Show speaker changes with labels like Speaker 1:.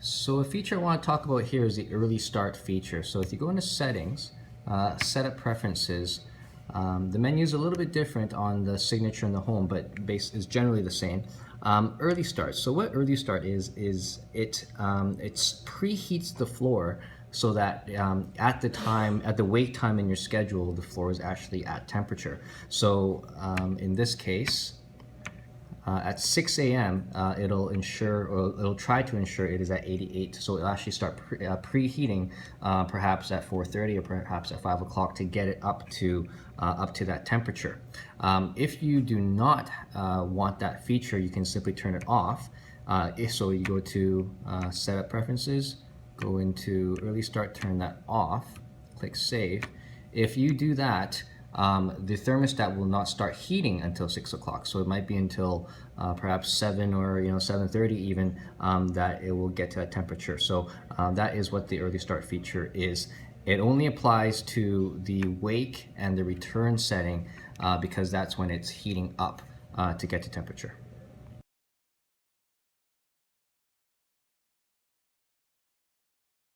Speaker 1: So a feature I want to talk about here is the early start feature. So if you go into settings, setup preferences, the menu is a little bit different on the signature and the home, but base is generally the same. Early start. So what early start is it preheats the floor so that at the wait time in your schedule, the floor is actually at temperature. So in this case, at 6 a.m. It'll ensure, or it'll try to ensure it is at 88. So it'll actually start preheating perhaps at 4:30 or perhaps at 5 o'clock to get it up to that temperature. If you do not want that feature, you can simply turn it off. So you go to Setup Preferences, go into Early Start, turn that off, click Save. If you do that, the thermostat will not start heating until 6 o'clock. So it might be until perhaps 7 or 7:30 even that it will get to that temperature. So that is what the early start feature is. It only applies to the wake and the return setting because that's when it's heating up to get to temperature.